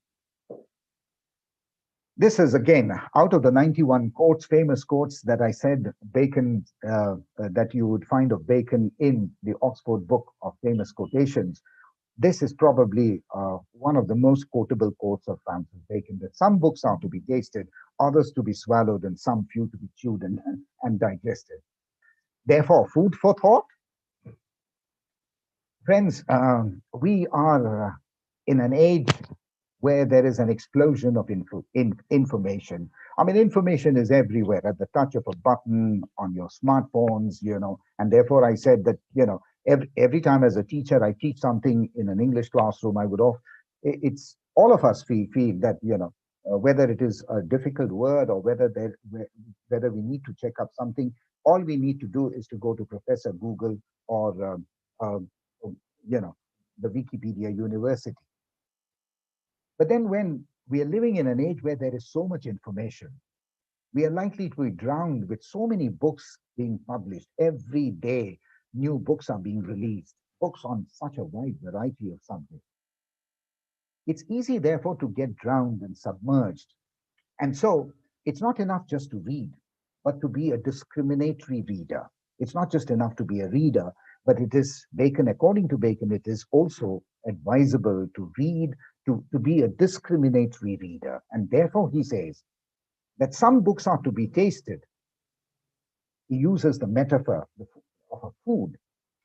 this is again out of the 91 quotes, famous quotes that I said Bacon, that you would find of Bacon in the Oxford Book of Famous Quotations. This is probably one of the most quotable quotes of Francis Bacon, that some books are to be tasted, others to be swallowed, and some few to be chewed and digested. Therefore, food for thought. Friends, we are in an age where there is an explosion of information. I mean, information is everywhere at the touch of a button on your smartphones, and therefore I said that, every time as a teacher, I teach something in an English classroom, it's all of us feel that, whether it is a difficult word or whether we need to check up something, all we need to do is to go to Professor Google or, you know, the Wikipedia University. But then when we are living in an age where there is so much information, we are likely to be drowned with so many books being published. Every day, new books are being released, books on such a wide variety of subjects. It's easy, therefore, to get drowned and submerged. And so it's not enough just to read, but to be a discriminatory reader. It's not just enough to be a reader, but it is Bacon, according to Bacon, it is also advisable to read, to be a discriminatory reader. And therefore, he says that some books are to be tasted. He uses the metaphor of a food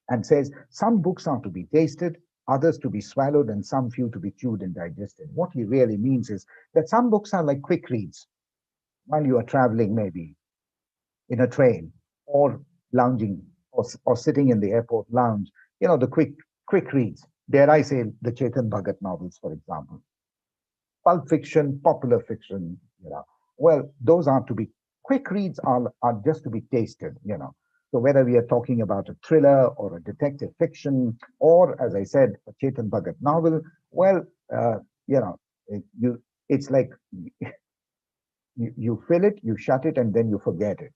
and says some books are to be tasted, others to be swallowed, and some few to be chewed and digested. What he really means is that some books are like quick reads while you are traveling, maybe in a train or lounging or sitting in the airport lounge, the quick reads. Dare I say the Chetan Bhagat novels, for example. Pulp fiction, popular fiction, Well, those are to be quick reads are just to be tasted. So whether we are talking about a thriller or a detective fiction, or as I said, a Chetan Bhagat novel, well, you know, it's like you fill it, you shut it, and then you forget it.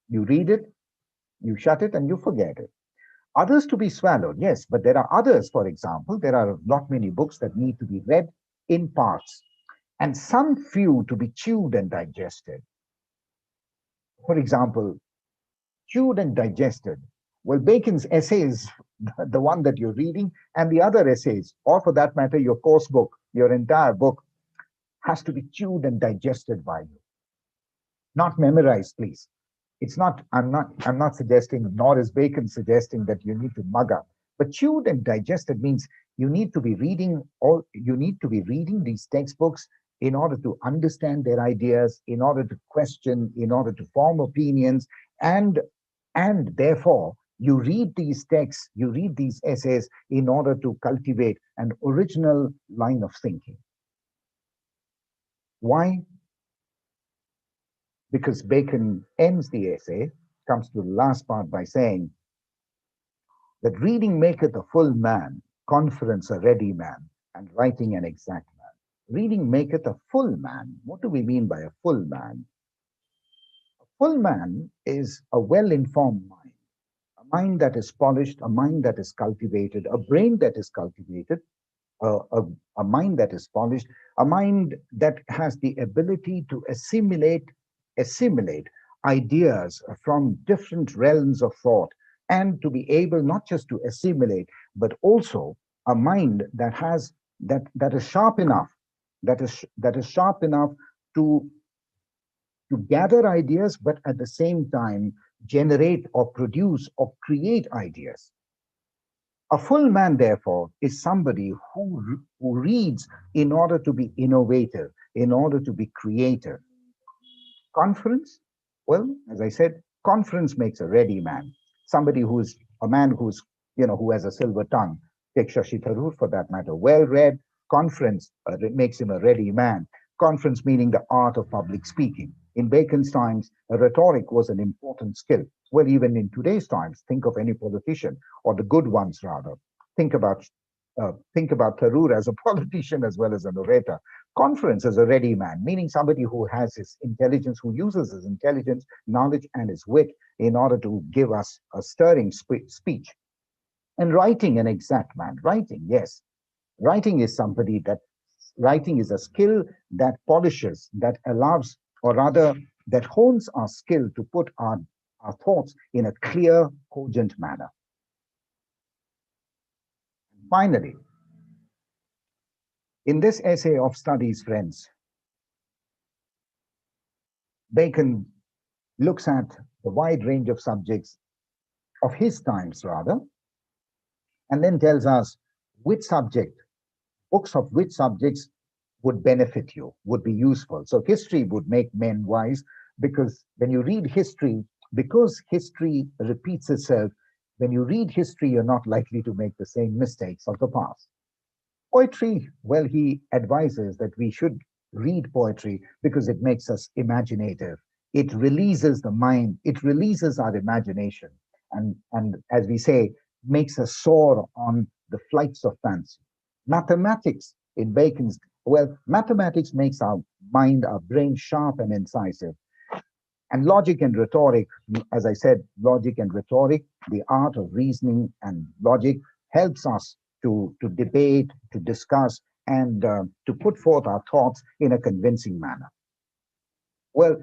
You read it, you shut it, and you forget it. Others to be swallowed, yes, but there are others, for example, there are not many books that need to be read in parts, and some few to be chewed and digested. For example, chewed and digested. Well, Bacon's essays, the one that you're reading, and the other essays, or for that matter, your course book, your entire book, has to be chewed and digested by you. Not memorized, please. I'm not suggesting, nor is Bacon suggesting that you need to mug up. But chewed and digested means you need to be reading these textbooks in order to understand their ideas, in order to question, in order to form opinions, and therefore you read these texts, you read these essays in order to cultivate an original line of thinking. Why? Because Bacon ends the essay, comes to the last part by saying that reading maketh a full man, conference a ready man, and writing an exact man. Reading maketh a full man. What do we mean by a full man? A full man is a well informed mind, a mind that is polished, a mind that is cultivated, a brain that is cultivated, a, a, a mind that is polished, a mind that has the ability to assimilate ideas from different realms of thought, and to be able not just to assimilate, but also a mind that is sharp enough, that is sharp enough to gather ideas, but at the same time generate or produce or create ideas. A full man, therefore, is somebody who reads in order to be innovative, in order to be creative. Conference? Well, as I said, conference makes a ready man. Somebody who's a man who has a silver tongue. Take Shashi Tharoor for that matter. Well read, conference makes him a ready man. Conference meaning the art of public speaking. In Bacon's times, rhetoric was an important skill. Well, even in today's times, think of any politician, or the good ones rather. Think about think about Tharoor as a politician as well as an orator. Conference as a ready man, meaning somebody who has his intelligence, who uses his intelligence, knowledge, and his wit in order to give us a stirring speech. And writing, an exact man. Writing, yes. Writing is somebody that writing is a skill that polishes, that allows, or rather, that hones our skill to put our thoughts in a clear, cogent manner. Finally, in this essay of studies, friends, Bacon looks at the wide range of subjects of his times, rather, and then tells us which subject, books of which subjects would benefit you, would be useful. So history would make men wise, because when you read history, because history repeats itself, when you read history, you're not likely to make the same mistakes of the past. Poetry, well, he advises that we should read poetry because it makes us imaginative. It releases the mind, it releases our imagination, and as we say, makes us soar on the flights of fancy. Mathematics in Bacon's, well, mathematics makes our mind, our brain sharp and incisive. And logic and rhetoric, as I said, logic and rhetoric, the art of reasoning and logic, helps us to debate, to discuss, and to put forth our thoughts in a convincing manner. Well,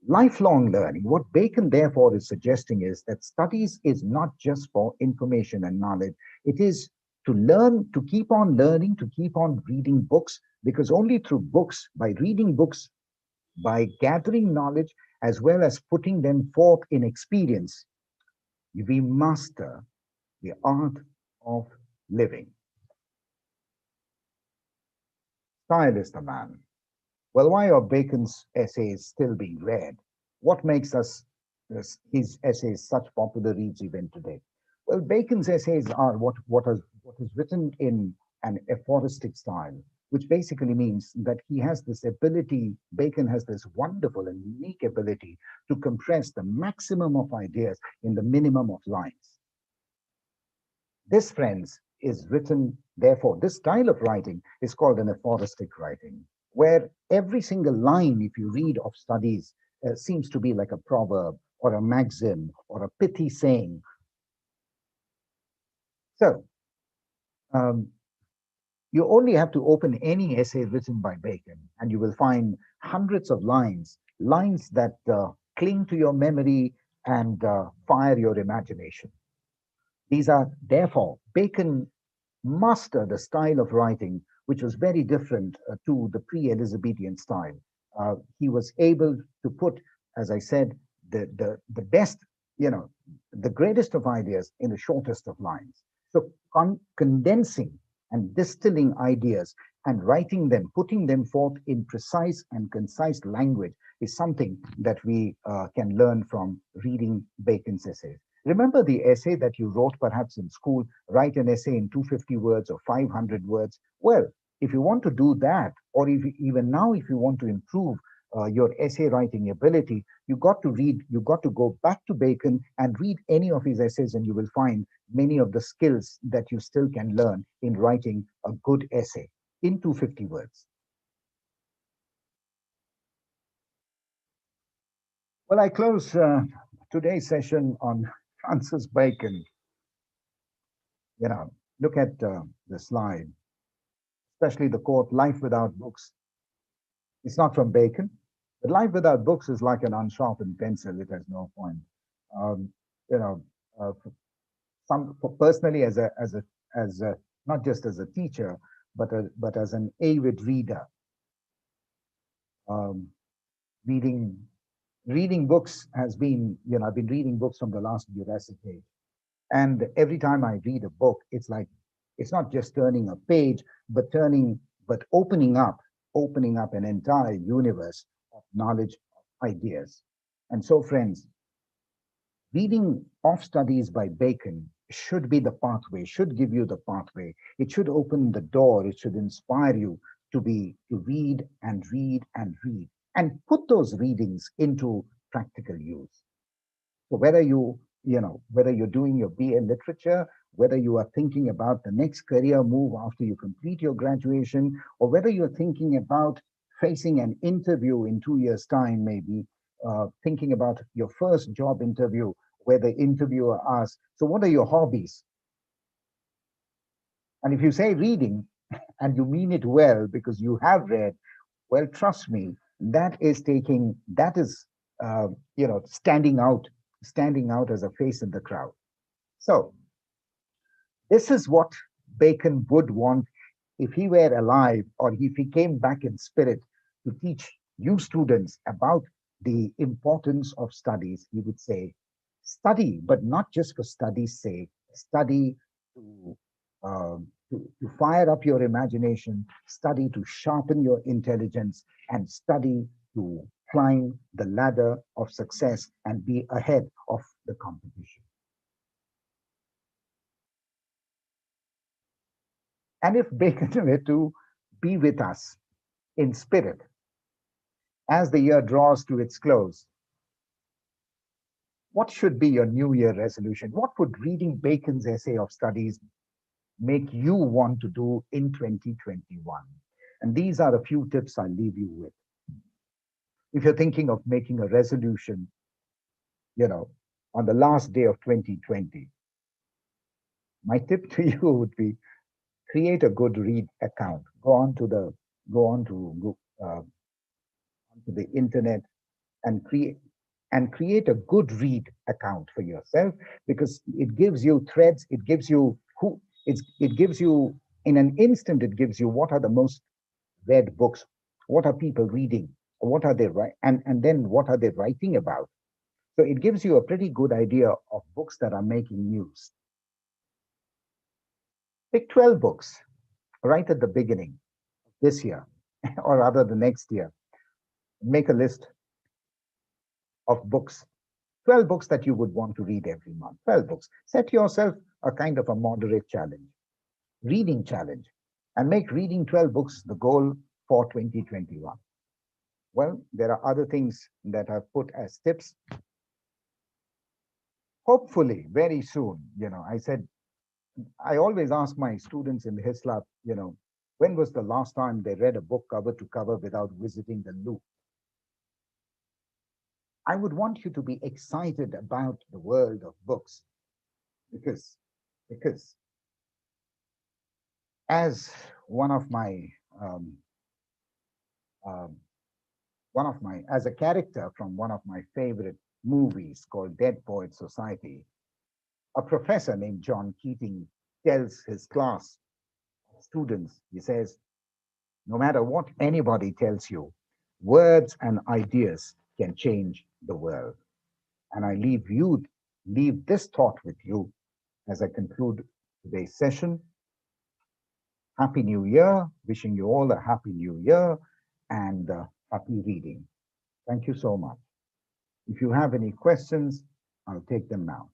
lifelong learning, what Bacon therefore is suggesting is that studies is not just for information and knowledge, it is to learn, to keep on learning, to keep on reading books, because only through books, by reading books, by gathering knowledge, as well as putting them forth in experience, we master the art of living. Style is the man. Well, why are Bacon's essays still being read? What makes his essays such popular reads even today? Well, Bacon's essays are what is written in an aphoristic style, which basically means that he has this ability, Bacon has this wonderful and unique ability to compress the maximum of ideas in the minimum of lines. This, friends, is written, therefore, this style of writing is called an aphoristic writing, where every single line, if you read of studies, seems to be like a proverb or a maxim or a pithy saying. So, um, you only have to open any essay written by Bacon, and you will find hundreds of lines, lines that cling to your memory and fire your imagination. These are, therefore, Bacon mastered a style of writing which was very different to the pre Elizabethan style. He was able to put, as I said, the best, you know, the greatest of ideas in the shortest of lines. So condensing and distilling ideas and writing them, putting them forth in precise and concise language is something that we can learn from reading Bacon's essays. Remember the essay that you wrote perhaps in school, write an essay in 250 words or 500 words. Well, if you want to do that, or if even now, if you want to improve your essay writing ability, you got to go back to Bacon and read any of his essays, and you will find many of the skills that you still can learn in writing a good essay in 250 words. Well, I close today's session on Francis Bacon. You know, look at the slide, especially the quote, "Life without books." It's not from Bacon, but life without books is like an unsharpened pencil. It has no point. Um, you know, for personally, as a, not just as a teacher, but as an avid reader, um, reading reading books has been, you know, I've been reading books from the last Jurassic age. And every time I read a book, it's like, it's not just turning a page, but opening up an entire universe of knowledge, of ideas. And so, friends, reading off studies by Bacon should be the pathway, should give you the pathway. It should open the door. It should inspire you to read and read and read and put those readings into practical use. So whether you're doing your BA literature, whether you are thinking about the next career move after you complete your graduation, or whether you're thinking about facing an interview in 2 years' time, maybe thinking about your first job interview, where the interviewer asks, "So, what are your hobbies?" And if you say reading, and you mean it well because you have read, well, trust me, that is, standing out as a face in the crowd. So this is what Bacon would want if he were alive, or if he came back in spirit to teach you students about the importance of studies. He would say, study, but not just for study's sake. Study to, to fire up your imagination, study to sharpen your intelligence, and study to climb the ladder of success and be ahead of the competition. And if Bacon were to be with us in spirit as the year draws to its close, what should be your New Year resolution? What would reading Bacon's essay of studies make you want to do in 2021? And these are a few tips I'll leave you with. If you're thinking of making a resolution, you know, on the last day of 2020, my tip to you would be create a good read account. Go on to onto the internet and create a good read account for yourself, because it gives you threads, it gives you it gives you in an instant, it gives you what are the most read books, what are people reading, what are they and then what are they writing about. So it gives you a pretty good idea of books that are making news. Pick 12 books right at the beginning this year, or rather the next year. Make a list of books, 12 books that you would want to read every month. 12 books. Set yourself a kind of a moderate challenge, reading challenge, and make reading 12 books the goal for 2021. Well, there are other things that I've put as tips. Hopefully, very soon, I always ask my students in the Hislop, when was the last time they read a book cover to cover without visiting the Louvre? I would want you to be excited about the world of books, because because as one of my um, um, as a character from one of my favorite movies called Dead Poet Society, a professor named John Keating tells his class of students, he says, no matter what anybody tells you, words and ideas can change the world. And I leave this thought with you as I conclude today's session. Happy New Year. Wishing you all a Happy New Year and happy reading. Thank you so much. If you have any questions, I'll take them now.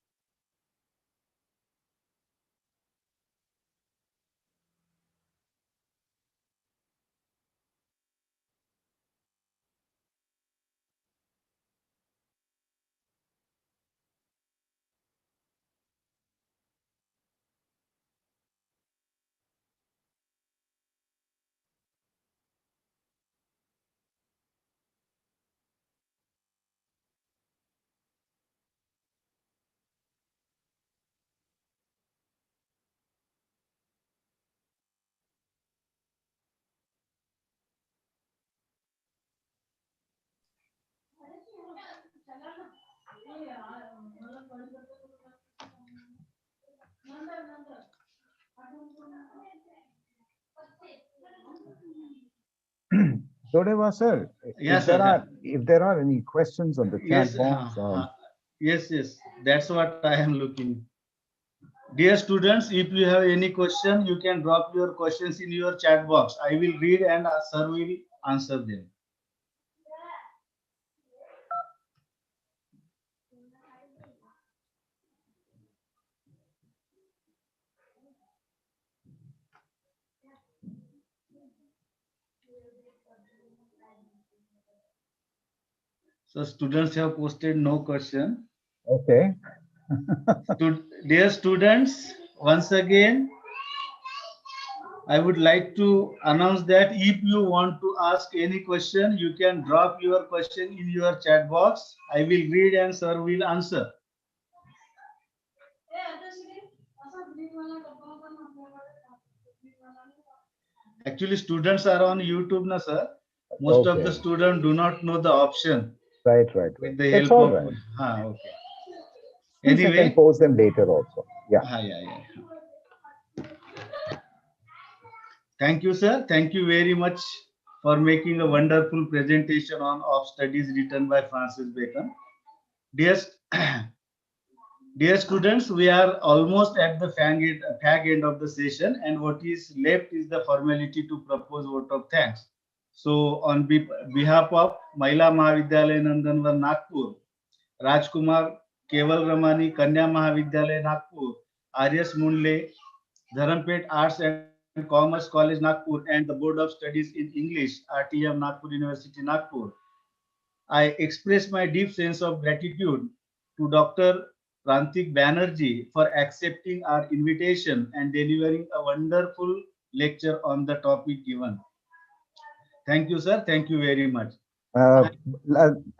Dodeva sir, Yes, sir. if there are any questions on the chat Yes, box, yes. That's what I am looking. Dear students, if you have any question, you can drop your questions in your chat box. I will read and sir will answer them. So students have posted no question. okay. Dear students, once again, I would like to announce that if you want to ask any question, you can drop your question in your chat box. I will read and sir will answer. Actually, students are on YouTube, na sir. Most of the Okay. students do not know the option Right. with the It's help all of. right. Okay. Since I can Anyway, post them later also. Yeah. yeah. Thank you, sir. Thank you very much for making a wonderful presentation on of studies written by Francis Bacon. Dear, dear students, we are almost at the fag end of the session, and what is left is the formality to propose vote of thanks. So, on behalf of Mahila Mahavidyalaya Nandanwar Nagpur, Rajkumar Keval Ramani Kanya Mahavidyalaya Nagpur, R.S. Munle, Dharampet Arts and Commerce College Nagpur, and the Board of Studies in English, RTM Nagpur University Nagpur, I express my deep sense of gratitude to Dr. Prantik Banerjee for accepting our invitation and delivering a wonderful lecture on the topic given. Thank you, sir. Thank you very much. Uh,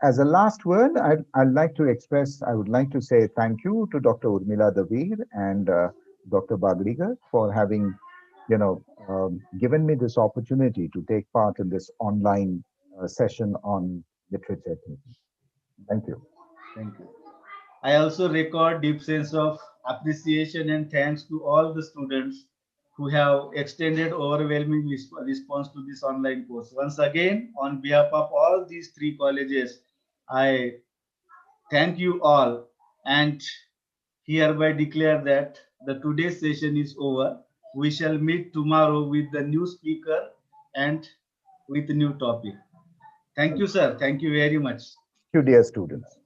as a last word, I would like to say thank you to Dr. Urmila Davir and Dr. Bagrigar for having, given me this opportunity to take part in this online session on literature thinking. Thank you. Thank you. I also record deep sense of appreciation and thanks to all the students who have extended overwhelming response to this online course. Once again, on behalf of all these three colleges, I thank you all and hereby declare that the today's session is over. We shall meet tomorrow with the new speaker and with a new topic. Thank you, sir. Thank you very much. Thank you, dear students.